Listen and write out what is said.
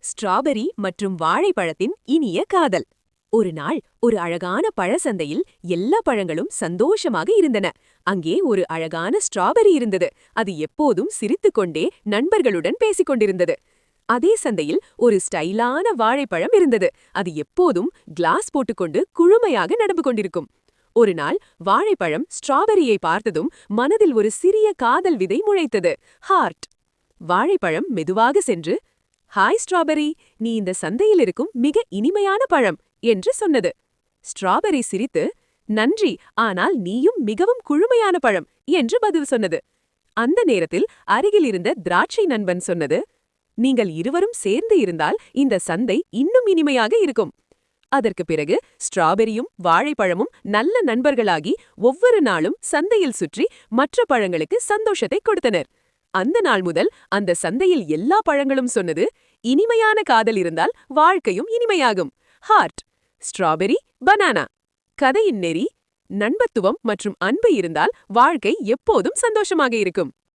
Strawberry மற்றும் வாழைப்பழத்தின் இனிய காதல். ஒரு நாள் ஒரு அழகான பழசந்தையில் எல்லா பழங்களும் சந்தோஷமாக இருந்தன. அங்கே ஒரு அழகான ஸ்ட்ராபெர்ரி இருந்தது. அது எப்போதும் சிரித்துக்கொண்டே நண்பர்களுடன் பேசிக் கொண்டிருந்தது. அதே சந்தையில் ஒரு ஸ்டைலான வாழைப்பழம் இருந்தது. அது எப்போதும் கிளாஸ் போட்டுக்கொண்டு குழுமையாக நடந்து கொண்டிருக்கும். ஒரு நாள் வாழைப்பழம் ஸ்ட்ராபெர்ரியை பார்த்ததும் மனதில் ஒரு சிறிய காதல் விதை முளைத்தது. ஹார்ட். வாழைப்பழம் மெதுவாக சென்று, "ஹாய் ஸ்ட்ராபெர்ரி, நீ இந்த சந்தையில் இருக்கும் மிக இனிமையான பழம்" என்று சொன்னது. ஸ்ட்ராபெர்ரி சிரித்து, "நன்றி, ஆனால் நீயும் மிகவும் குழுமையான பழம்" என்று பதில் சொன்னது. அந்த நேரத்தில் அருகில் இருந்த திராட்சை நண்பன் சொன்னது, "நீங்கள் இருவரும் சேர்ந்து இருந்தால் இந்த சந்தை இன்னும் இனிமையாக இருக்கும்." அதற்கு பிறகு ஸ்ட்ராபெர்ரியும் வாழைப்பழமும் நல்ல நண்பர்களாகி ஒவ்வொரு நாளும் சந்தையில் சுற்றி மற்ற பழங்களுக்கு சந்தோஷத்தை கொடுத்தனர். அந்த நாள் முதல் அந்த சந்தையில் எல்லா பழங்களும் சொன்னது, இனிமையான காதல் இருந்தால் வாழ்க்கையும் இனிமையாகும். ஹார்ட். Strawberry, banana. கதையின் நெறி: நண்பத்துவம் மற்றும் அன்பு இருந்தால் வாழ்க்கை எப்போதும் சந்தோஷமாக இருக்கும்.